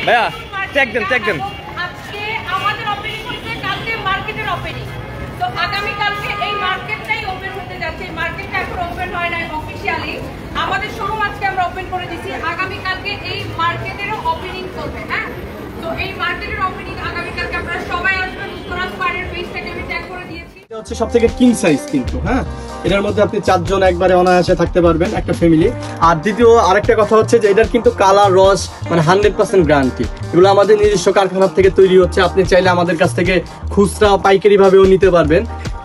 ভাইয়া ট্যাগ দেন আজকে আমাদের ওপেনিং হচ্ছে, কালকে মার্কেটের ওপেনিং। তো আগামী কালকে এই মার্কেটটাই ওপেন হতে যাচ্ছে। মার্কেটটা এখন ওপেন হয় নাই অফিশিয়ালি, আমাদের শোরুম আজকে আমরা ওপেন করে দিচ্ছি। আগামী কালকে এই মার্কেটেরও ওপেনিং চলবে। হ্যাঁ, তো এই মার্কেটের ওপেনিং আগামী কালকে আপনারা সবাই আসবেন। উত্তরা স্কয়ারের পেজটাকে আমি ট্যাগ করে দিয়েছি। এটা হচ্ছে সবথেকে কিং সাইজ কিন্তু। হ্যাঁ, এটার মধ্যে আপনি 4 জন একবারে অনায়াসে থাকতে পারবেন একটা ফ্যামিলি। আর দ্বিতীয় আরেকটা কথা হচ্ছে যে এটার কিন্তু কালার রস মানে 100% গ্যারান্টি। এগুলো আমাদের নিজস্ব কারখানা থেকে তৈরি হচ্ছে। আপনি চাইলে আমাদের কাছ থেকে খুচরা পাইকারি ভাবেও নিতে পারবেন।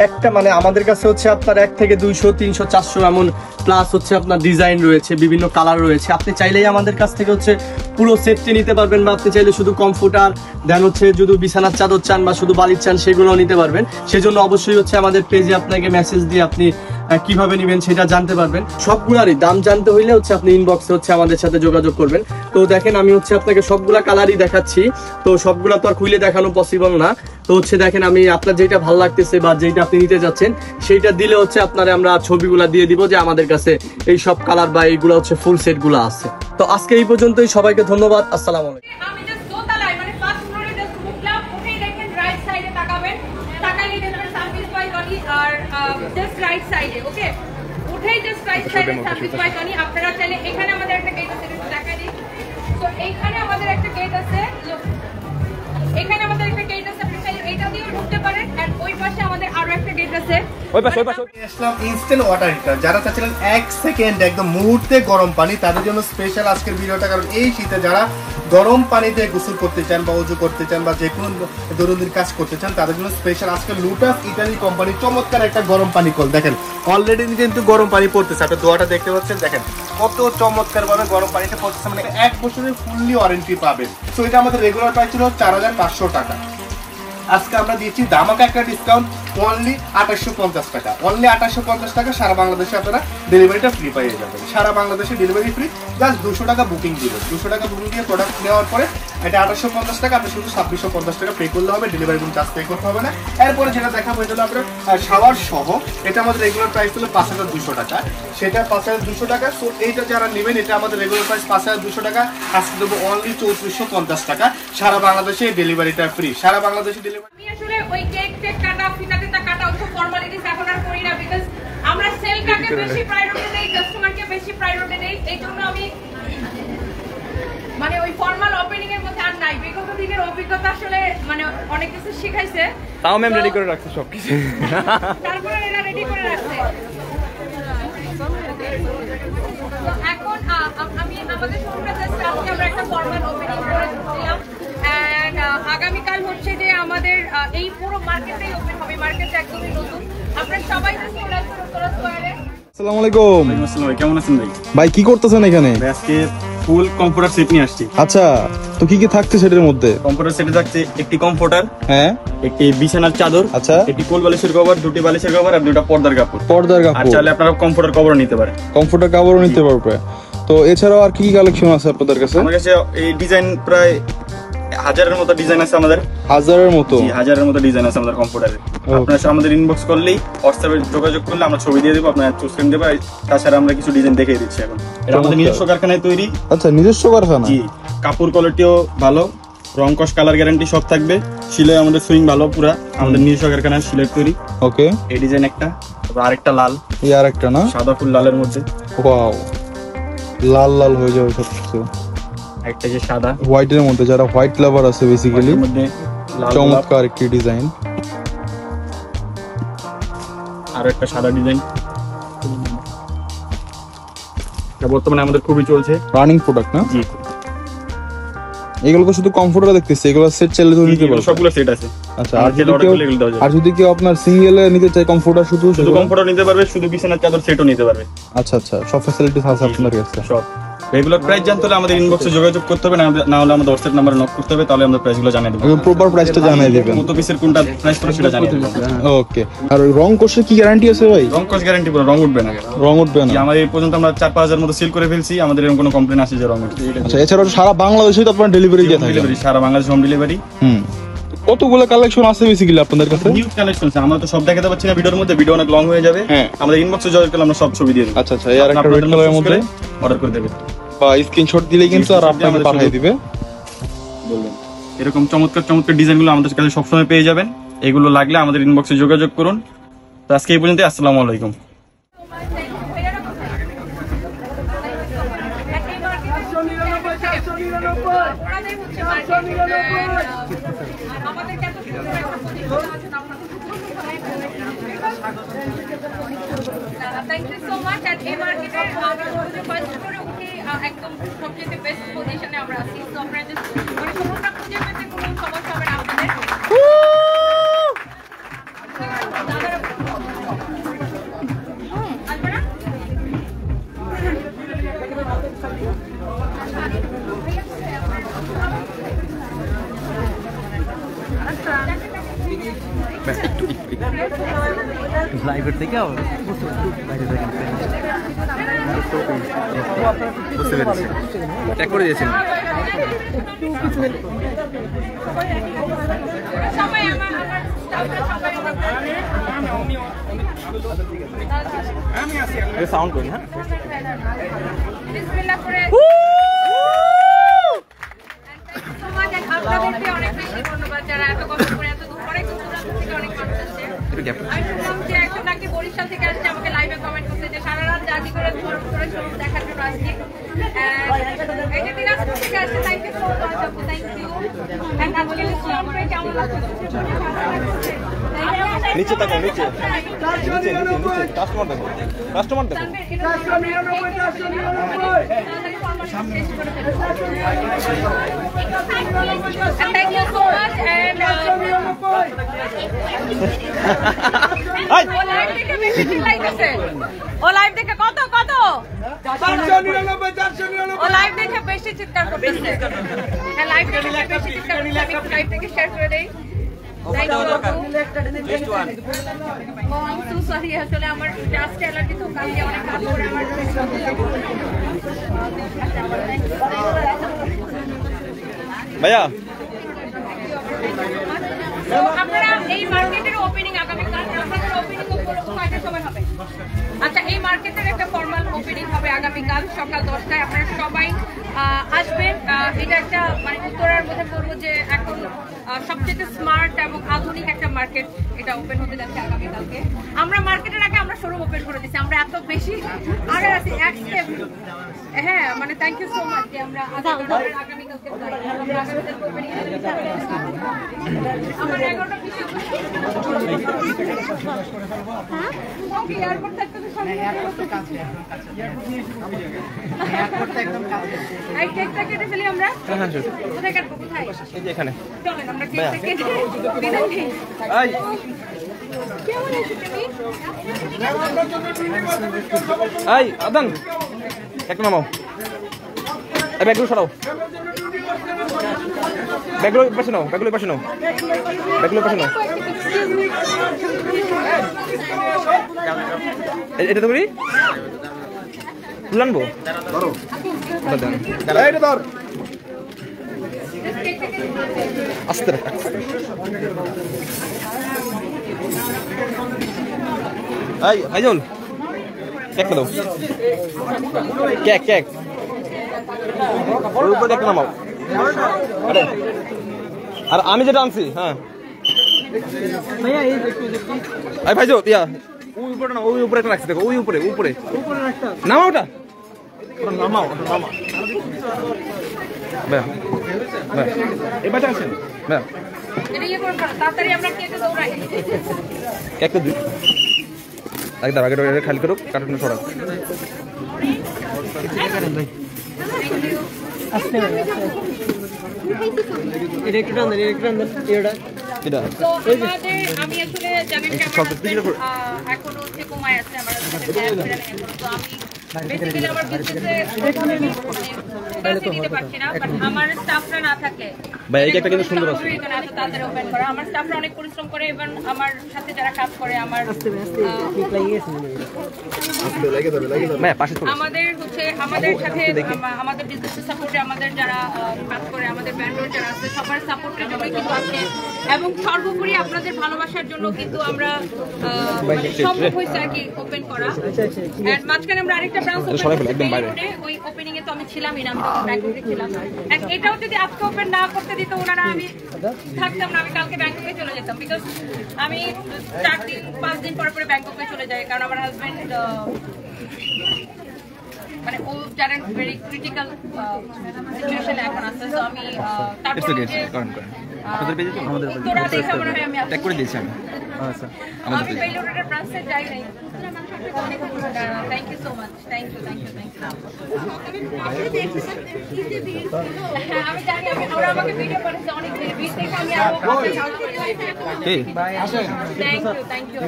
একটা মানে আমাদের কাছে হচ্ছে আপনার 1 থেকে 200 300 400 এমন প্লাস হচ্ছে আপনার ডিজাইন রয়েছে, বিভিন্ন কালার রয়েছে। আপনি চাইলেই আমাদের কাছ থেকে হচ্ছে পুরো সেটটি নিতে পারবেন, বা আপনি চাইলে শুধু কমফোর্টার দেন হচ্ছে যদি বিছানার চাদর চান বা শুধু বালিশ চান সেগুলোও নিতে পারবেন। সেজন্য অবশ্যই হচ্ছে আমাদের পেজে আপনাকে মেসেজ দিয়ে আপনি কিভাবে নেবেন সেটা জানতে পারবেন। সবগুলারই দাম জানতে হইলে হচ্ছে আপনি ইনবক্সে হচ্ছে আমাদের সাথে যোগাযোগ করবেন। তো দেখেন আমি হচ্ছে আপনাকে সবগুলা কালারই দেখাচ্ছি, তো সবগুলা তো আর খুলে দেখানো পসিবল না। তো হচ্ছে দেখেন আমি আপনার যেটা ভালো লাগতেছে বা যেটা আপনি নিতে যাচ্ছেন সেইটা দিলে হচ্ছে আপনারা আমরা ছবিগুলা দিয়ে দিব যে আমাদের কাছে এই সব কালার বা এইগুলা হচ্ছে ফুল সেট গুলো আছে। তো আজকে এই পর্যন্তই, সবাইকে ধন্যবাদ। আসসালামু আলাইকুম। আমি জাস্ট দোতলায় মানে ফার্স্ট ফ্লোরে জাস্ট উঠলাম, উঠেই দেখেন রাইট সাইডে তাকাবেন, তাকাইলে দেখবেন সার্ভিস বাই গনি। আর জাস্ট রাইট সাইডে, ওকে, উঠেই জাস্ট রাইট সাইডে সার্ভিস বাই গনি। আপনারা চাইলে এখানে আমাদের একটা গেট আছে, একটু দেখাই দিই। তো এইখানে আমাদের একটা গেট আছে, এখানে আমাদের একটা গেট আছে, আপনি চাইলে এটা দিয়েও ঢুকতে পারেন। আর ওই পাশে আমাদের আরো একটা গেট আছে, ওই পাশে আসলাম ইনস্ট্যান্ট ওয়াটার হিটার। যারা চাচ্ছিলেন 1 সেকেন্ড একদম মুহূর্তে গরম পানি, তাদের জন্য স্পেশাল আজকের ভিডিওটা। কারণ এই শীতে যারা গরম পানিতে গোসল করতে চান বা উজু করতে চান বা যে কোনো দৈনন্দিন কাজ করতে চান তাদের জন্য স্পেশাল আজকে লুটাস ইটালি কোম্পানি চমৎকার একটা গরম পানি কল। দেখেন অলরেডি কিন্তু গরম পানি পড়তেছে, আপনি দোয়াটা দেখতে পাচ্ছেন, দেখেন কত চমৎকার ভাবে গরম পানিটা পড়তেছে। মানে 1 বছরের ফুললি ওয়ারেন্টি পাবেন। তো এটা আমাদের রেগুলার প্রাইস ছিল 4500 টাকা। আজকে আমরা দিয়েছি ধামাকা একটা ডিসকাউন্ট, অনলি 2850 টাকা। অনলি 2850 টাকা সারা বাংলাদেশে আপনারা ডেলিভারিটা ফ্রি পেয়ে যাবেন। সারা বাংলাদেশে ডেলিভারি ফ্রি, জাস্ট 200 টাকা বুকিং দিবেন। 200 টাকা বুকিং দিয়ে প্রোডাক্ট নেওয়ার পরে এটা 2850 টাকা, আপনি শুধু 2650 টাকা পে করলে হবে, ডেলিভারি কোনো চার্জ পে করতে হবে না। এরপরে যেটা দেখা হয়ে গেল আপনার শাওয়ার সহ, এটা আমাদের রেগুলার প্রাইস ছিল 5200 টাকা, সেটা 5200 টাকা। সো এইটা যারা নেবেন এটা আমাদের রেগুলার প্রাইস 5200 টাকা, আজকে দেবো অনলি 3450 টাকা। সারা বাংলাদেশে ডেলিভারিটা ফ্রি, সারা বাংলাদেশে ডেলিভারি। আমি আসলে ওই কেক কাটা ফিতাতে কাটা ওই ফর্মালিটিস এখন আর করি না, বিকজ আমরা সেলটাকে বেশি প্রায়োরিটি দেই, কাস্টমারকে বেশি প্রায়োরিটি দেই। এইজন্য আমি মানে ওই ফর্মাল ওপেনিং এর মধ্যে আর নাই। বিগত দিনের অভিজ্ঞতা আসলে মানে অনেক কিছু শিখাইছে। তাও ম্যাম রেডি করে রাখছে সবকিছু, তারপরে এরা রেডি করে রাখছে। এখন আমি আমাদের শোরুমটা জাস্ট আজকে আমরা একটা ফর্মাল ওপেনিং করে দিলাম। এন্ড আগামীকাল হচ্ছে যে আমাদের এই পুরো মার্কেটটাই ওপেন হবে। মার্কেটটা একদমই নতুন, আপনারা সবাই চলে আসুন উত্তরা স্কয়ারে। আসসালামু আলাইকুম। আসসালাম ভাই, কেমন আছেন ভাই? ভাই কি করতেছেন এখানে? আজকে ফুল কমফোর্টার সেট নিয়ে আসছি। আচ্ছা, তো কি কি থাকছে সেটার মধ্যে? কমফোর্টার সেটে থাকছে একটি কমফোর্টার, হ্যাঁ, একটি বিছানার চাদর, আচ্ছা, একটি কোল বালিশের কভার, দুটি বালিশের কভার আর দুটো পর্দার কাপড়। পর্দার আর কাপড়, চাইলে আপনারা কমফোর্টার কভারও নিতে পারেন। কমফোর্টার কাপড়ও নিতে পারবে। তো এছাড়াও আর কি কি কালেকশন আছে আপনাদের কাছে? আমার কাছে এই ডিজাইন প্রায় 1000-এর মতো ডিজাইন আছে আমাদের। 1000-এর মতো? জি, 1000-এর মতো ডিজাইন আছে আমাদের কমফোর্টারে। আপনারা আমাদের ইনবক্স করলেই, হোয়াটসঅ্যাপে যোগাযোগ করলে আমরা ছবি দিয়ে দেবো, আপনারা চুজ করে দেবো। তাছাড়া আমরা কিছু ডিজাইন দেখিয়ে দিচ্ছি এখন। এটা আমাদের নিজস্ব কারখানায় তৈরি। আচ্ছা, নিজস্ব কারখানা? জি, কাপড় কোয়ালিটিও ভালো, রং কস কালার গ্যারান্টি সব থাকবে। সেলাই আমাদের সুইং ভালো, পুরা আমাদের নিজস্ব কারখানায় সেলাই তৈরি। ওকে, এই ডিজাইন একটা, আরেকটা লাল, এই আরেকটা না, সাদা ফুল লালের মধ্যে। ওয়াও, লাল লাল হয়ে যাবে সবকিছু। একটা যে সাদা হোয়াইটের মধ্যে, যারা হোয়াইট লাভার আছে বেসিক্যালি, মধ্যে চমৎকার একটি ডিজাইন। আর একটা সাদা ডিজাইন, এটা বর্তমানে আমাদের খুবই চলছে, রানিং প্রোডাক্ট না? জি। এগুলো তো শুধু কমফোর্টার দেখতেছি, এগুলো সেট চাইলে তো নিতে পারবে? সবগুলো সেট আছে। আচ্ছা, আর যদি কেউ আপনার সিঙ্গেলে নিতে চায় কমফোর্টার, শুধু কমফোর্টার নিতে পারবে, শুধু বিছানার চাদর সেটও নিতে পারবে। আচ্ছা আচ্ছা, সব ফ্যাসিলিটিস আছে আপনাদের কাছে? সব। রেগুলার প্রাইস জানতে হলে আমাদের ইনবক্সে যোগাযোগ করতে হবে, না হলে আমাদের হোয়াটসঅ্যাপ নাম্বারে নক করতে হবে, তাহলে আমরা প্রাইসগুলো জানিয়ে দেব। প্রপার প্রাইসটা জানিয়ে দিবেন, কত পিসের কোনটা প্রাইস পড়ে সেটা জানিয়ে দেব। ওকে। আর রং কোর্সের কি গ্যারান্টি আছে ভাই? রং কোর্স গ্যারান্টি পুরো, রং উঠবে না। রং উঠবে না? আমাদের এই পর্যন্ত আমরা 4-5 মতো সেল করে ফেলছি, আমাদের এরকম কোনো কমপ্লেইন আসে যে রং উঠছে। আচ্ছা, এছাড়াও সারা বাংলাদেশে তো আপনার ডেলিভারি দিয়ে থাকে? ডেলিভারি সারা বাংলাদেশ হোম ডেলিভারি। কতগুলো কালেকশন আছে বেসিক্যালি আপনাদের কাছে? নিউজ কালেকশন আছে, আমরা তো সব দেখাতে পাচ্ছি না ভিডিওর মধ্যে, ভিডিও অনেক লং হয়ে যাবে। হ্যাঁ, আমাদের ইনবক্সে যোগাযোগ করলে আমরা সব ছবি দিয়ে দেব। আচ্ছা আচ্ছা, এই আরেকটা রেড কালারের মধ্যে অর্ডার করে দেবেন বা স্ক্রিনশট দিলেই কিন্তু আর আপনাকে পাঠিয়ে দিবে। বললেন। এরকম চমৎকার চমৎকার ডিজাইনগুলো আমাদের কাছে সবসময় পেয়ে যাবেন। এগুলো লাগলে আমাদের ইনবক্সে যোগাযোগ করুন। তো আজকে এই পর্যন্ত, আসসালামু আলাইকুম। Thank you so much. And এই মার্কেটের ফার্স্ট করে উঠে একদম সবচেয়ে বেস্ট পজিশনে আমরা আছি। তো আপনারা just মানে শোরুমটা খুঁজে পেতে কোনো সমস্যা হবে না আপনাদের। আসবে না? লাইভের থেকে বুঝতে পেরেছি, চেক করে দিয়েছেন। সবাই আমার সাউন্ড করি, হ্যাঁ বিসমিল্লাহ করে আপনাদেরকে অনেক বেশি ধন্যবাদ যারা এত কষ্ট করে এত দূর অনেক দূরান্ত থেকে অনেক মানুষ আসছে। আমি শুনলাম যে একজন নাকি বরিশাল থেকে আসছে, আমাকে লাইভে কমেন্ট করতে যে সারা রাত জার্নি করে শোরুম দেখার জন্য আসছি। এটা দিনাজপুর থেকে আসছে, থ্যাংক ইউ সো মাচ আপু, থ্যাংক ইউ। এন্ড আজকে শোরুমটা কেমন লাগছে? নিচে তাকাও, নিচে নিচে নিচে কাস্টমার দেখো, কাস্টমার দেখো। Thank you so much. And ও লাইভ দেখে কত কত ও লাইভ দেখে বেশি চিৎকার করতেছে। হ্যাঁ, লাইভ দেখে বেশি চিৎকার করতেছে। আমি লাইভ থেকে শেয়ার করে দেই। আসলে আমার জাস্ট অ্যালার্জি তো কালকে অনেক কাজ করে আমার ভাইয়া আপনারা এই মার্কেটের ওপেনিং আগামীকাল আপনাদের ওপেনিং কয়টার সময় হবে? আচ্ছা, এই মার্কেটের একটা ফর্মাল ওপেনিং হবে আগামীকাল সকাল 10টায়। আপনারা সবাই আসবেন। এটা একটা মানে উত্তরার মধ্যে বলবো যে এখন সবচেয়ে স্মার্ট এবং আধুনিক একটা মার্কেট এটা ওপেন হতে যাচ্ছে আগামীকালকে। আমরা মার্কেটের আগে আমরা শোরুম ওপেন করে দিচ্ছি, আমরা এত বেশি আগে আছি এক স্টেপ। হ্যাঁ, মানে থ্যাংক ইউ সো মাচ যে আমরা আগামীকালকে আমার 11টা বিষয় ওকে এয়ারপোর্ট থাকতে তো সব এই কেকটা কেটে ফেলি আমরা। কোথায় কাটবো? কোথায়? এই যে এখানে। চলেন আমরা কেকটা কেটে বিদায় নিই। এই কেমন আছো তুমি? এই আদান একটা নামাও, এই ব্যাগগুলো সরাও, ব্যাগগুলো পাশে নাও, ব্যাগগুলো পাশে নাও, ব্যাগগুলো পাশে নাও। এটা তো করি আনবো আস্তে রাখ। এই আইজল কেকটা দাও, কেক কেক ওর উপরে কেক নামাও। আর আমি যেটা আনছি, হ্যাঁ ভাই ভাইজো ইয়া ওই উপরে না, ওই উপরে একটা রাখছি, দেখো ওই উপরে উপরে নামাও, ওটা নামাও, ওটা নামাও। ভাইয়া ভাইয়া এই বাচ্চা আছেন ভাইয়া, এটা ইয়ে করব তাড়াতাড়ি আমরা কেটে দৌড়াই। কেক তো দিই আগে দাও, আগে খালি করো, কার্টুন সরাও। তো আমাদের আমি আসলে জানেন যে এখনো হচ্ছে কমায় আছে আমার তো আমি বেসিক্যালি আমার বিজনেসে দিতে পারছি না, বাট আমার স্টাফরা না থাকে ভাই এই কেকটা কিন্তু সুন্দর আছে, এখানে এত তাড়াতাড়ি ওপেন করা আমার স্টাফরা অনেক পরিশ্রম করে এবং আমার সাথে যারা কাজ করে আমার আমাদের হচ্ছে আমাদের সাথে আমাদের বিজনেসের সাপোর্টে আমাদের যারা কাজ করে আমাদের ভেন্ডর যারা আছে সবার সাপোর্টের জন্য কিন্তু আছে এবং সর্বোপরি আপনাদের ভালোবাসার জন্য কিন্তু আমরা সম্ভব হয়েছে আর কি ওপেন করা। এন্ড মাঝখানে আমরা আরেকটা ব্রাঞ্চ সরাই ফেলো একদম বাইরে। ওই ওপেনিং এ তো আমি ছিলামই না, আমি তখন ব্যাংককে ছিলাম। এন্ড এটাও যদি আজকে ওপেন না করতে দিত ওনারা, আমি থাকতাম না, আমি কালকে ব্যাংককে চলে যেতাম। বিকজ আমি 4-5 দিন পরে পরে ব্যাংককে চলে যাই, কারণ আমার হাজবেন্ড মানে ও জানেন ভেরি ক্রিটিক্যাল সিচুয়েশনে এখন আছে। তো আমি তারপর আপনাদের পেজে তো আমাদের তোরা দেখে মনে হয় আমি ট্যাগ করে দিয়েছি আমি। আচ্ছা আমাদের আমি পেজে বেলুড়ের ব্রাঞ্চে যাই নাই। Thank you so much, thank you. হ্যাঁ আমি জানি, ওরা আমাকে ভিডিও করেছে অনেক ভিড় দেখে আমি আরো কে থ্যাংক ইউ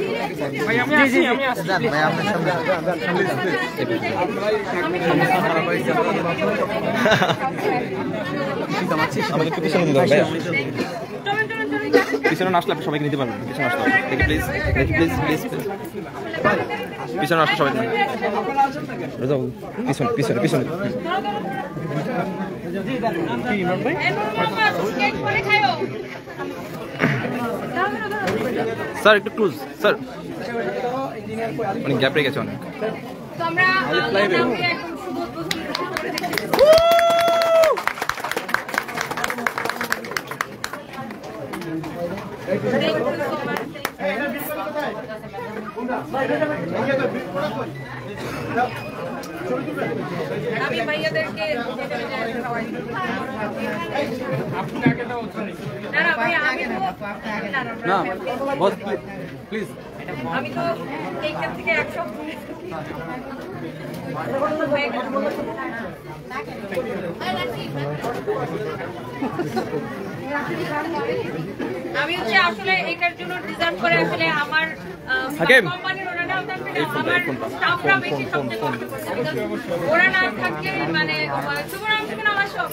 ভাই আমি আসছি ভাই আপনার সামনে আমাকে একটু পিছনে দিতে হবে ভাই। পিছনে না আসলে আপনি সবাইকে নিতে পারবেন। পিছনে আসলে প্লিজ প্লিজ পিছনে আসলে সবাই পিছনে পিছনে পিছনে স্যার একটু ক্লোজ স্যার, অনেক গ্যাপ রেখে গেছে অনেক। তো আমরা এখন শুভ আমি ভাইয়াদেরকে প্লিজ আমি তো এইখান থেকে 100 আমি হচ্ছে আসলে এটার জন্য ডিজার্ভ করে আসলে আমার কোম্পানির ওনারা আমার স্টাফরা বেশি সবচেয়ে কষ্ট করছে। ওরা না থাকলে মানে শুভরাম শুভরাম আমার সব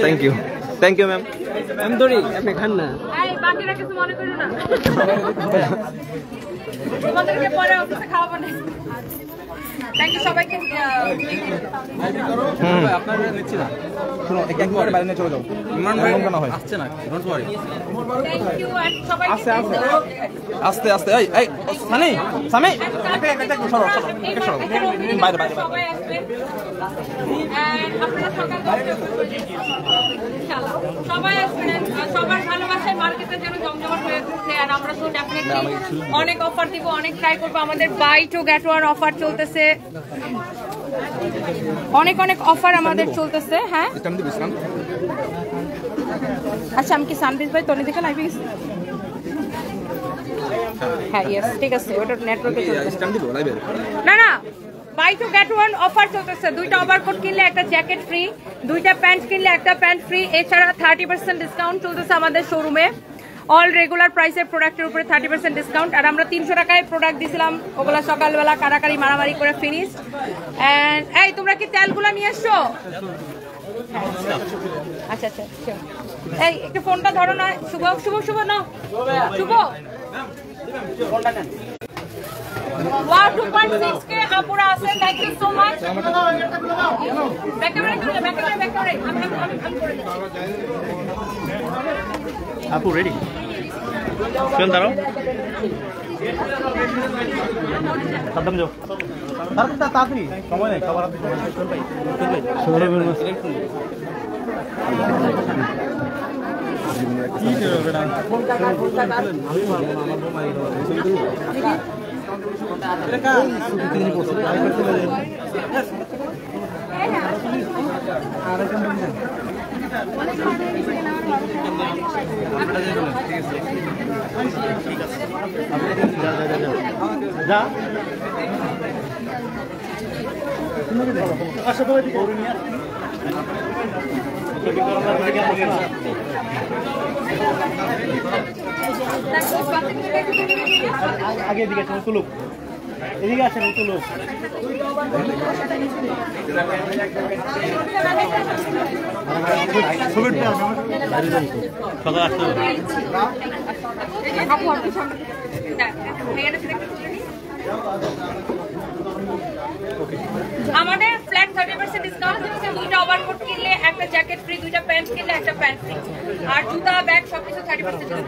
থ্যাংক ইউ ম্যাম। আমি ধরি আপনি খান না। এই বাকিরা কিছু মনে করো না, তোমাদেরকে পরে অফিসে খাওয়াবো না। থ্যাংক ইউ সবাইকে। আপনারা নিচ্ছি না, শুনো একবার বাইরে নিয়ে চলে যাও। ইমরান ভাই কেন হয় আসছে না, don't worry. Thank you and সবাইকে আস্তে আস্তে এই এই সানি সামি একটা সরো সরো বাইরে বাইরে সবাই আসবেন। এন্ড আপনারা সকাল ইনশাআল্লাহ সবাই আসবেন। সবার ভালোবাসায় মার্কেটের জন্য জমজমাট হয়ে উঠছে। আর আমরা তো ডেফিনেটলি অনেক অফার দিব, অনেক ট্রাই করবো। আমাদের buy two get one offer চলতেছে, অনেক অনেক অফার আমাদের চলতেছে। হ্যাঁ আচ্ছা, আমি কি সানবিজ ভাই তনি দেখে লাইভে গেছি? হ্যাঁ ইয়েস ঠিক আছে, ওটা নেটওয়ার্কে চলতেছে। না না, buy two get one offer চলতেছে। 2টা ওভারকোট কিনলে একটা জ্যাকেট ফ্রি, 2টা প্যান্ট কিনলে একটা প্যান্ট ফ্রি। এছাড়া 30% ডিসকাউন্ট চলতেছে আমাদের শোরুমে। অল রেগুলার প্রাইসের প্রোডাক্টের উপরে 30% ডিসকাউন্ট। আর আমরা 300 টাকায় প্রোডাক্ট দিয়েছিলাম, ওগুলা সকালবেলা কারাকারি মারামারি করে ফিনিশ। এন্ড এই তোমরা কি তেলগুলা নিয়ে এসছো? আচ্ছা আচ্ছা, এই একটু ফোনটা ধরো না। শুভ শুভ শুভ নাও, শুভ ফোনটা নেন। 2.6 কে আপুরা আছেন, thank you so much. Backup আপু রেডি? চল দাঁড়াও, সাবধান যাও তাড়াতাড়ি, সময় নেই, খাবার হাতে যা আগে দিকে তুলুক, এদিকে আসেন তুলুক। সকাল আসতে আমাদের ফ্ল্যাট 30% ডিসকাউন্ট হচ্ছে। 2টা ওভারকোট কিনলে একটা জ্যাকেট ফ্রি, 2টা প্যান্ট কিনলে একটা প্যান্ট ফ্রি। আর জুতা ব্যাগ সবকিছু 30% ডিসকাউন্ট।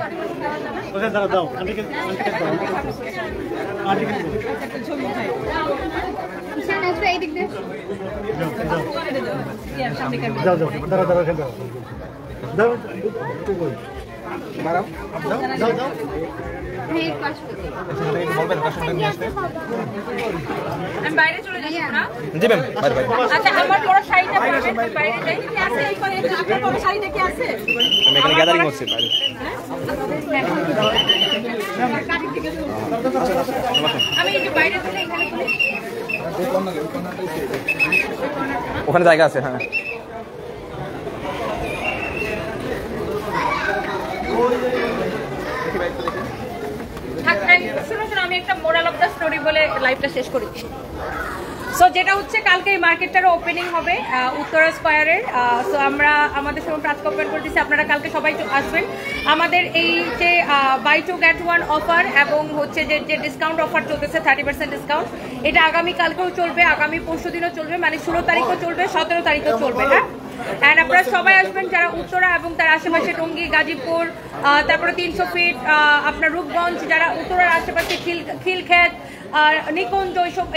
আমি বাইরে চলে যাচ্ছি না। জি ম্যাম, বাইরে বাইরে। আচ্ছা, আমার বড় শাড়িটা পাবেন, বাইরে যাই। কি আছে এই করে? আপনার বড় শাড়িটা কি আছে? আমি এখানে গ্যাদারিং হচ্ছে বাইরে। আমি এই যে বাইরে চলে এখানে চলে। ওখানে জায়গা আছে, হ্যাঁ। শুনো, আমি একটা মোরাল অফ দ্য স্টোরি বলে লাইভটা শেষ করেছি। সো যেটা হচ্ছে কালকে এই মার্কেটটারও ওপেনিং হবে উত্তরা স্কয়ারের। সো আমরা আমাদের সঙ্গে প্রাচ কম্পেয়ার করে দিচ্ছি, আপনারা কালকে সবাই আসবেন। আমাদের এই যে buy two get one offer এবং হচ্ছে যে ডিসকাউন্ট অফার চলতেছে 30% ডিসকাউন্ট, এটা আগামী কালকেও চলবে, আগামী পরশু দিনও চলবে, মানে 16 তারিখও চলবে, 17 তারিখও চলবে। হ্যাঁ, অ্যান্ড আপনারা সবাই আসবেন যারা উত্তরা এবং তার আশেপাশে টঙ্গী, গাজীপুর, তারপরে 300 ফিট, আপনার রূপগঞ্জ, যারা উত্তরার আশেপাশে খিলক্ষেত, নিকুঞ্জ, ওইসব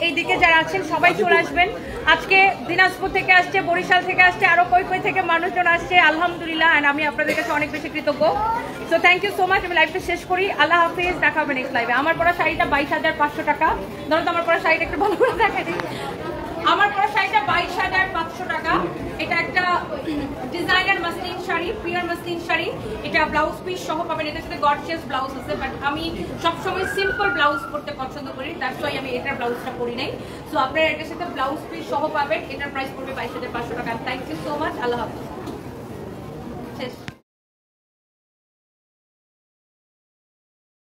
এই দিকে যারা আছেন সবাই চলে আসবেন। আজকে দিনাজপুর থেকে আসছে, বরিশাল থেকে আসছে, আরো কই কই থেকে মানুষজন আসছে, আলহামদুলিল্লাহ। অ্যান্ড আমি আপনাদের কাছে অনেক বেশি কৃতজ্ঞ। So thank you so much. আমি লাইভটা শেষ করি। আল্লাহ হাফিজ, দেখা হবে নেক্সট লাইভে। আমার পরা শাড়িটা 22,500 টাকা। ধরো তো আমার পরা শাড়িটা একটু ভালো করে দেখা দিই। আমার পরা শাড়িটা 22,500 টাকা। এটা একটা designer muslin sari, pure muslin sari. এটা ব্লাউজ পিস সহ পাবেন, এটার সাথে গর্জিয়াস ব্লাউজ আছে, বাট আমি সবসময় সিম্পল ব্লাউজ পরতে পছন্দ করি, দ্যাটস ওয়াই আমি এটার ব্লাউজটা পরি নাই। সো আপনারা এটার সাথে ব্লাউজ পিস সহ পাবেন। এটার প্রাইস পড়বে 22,500 টাকা। Thank you so much. আল্লাহ হাফিজ।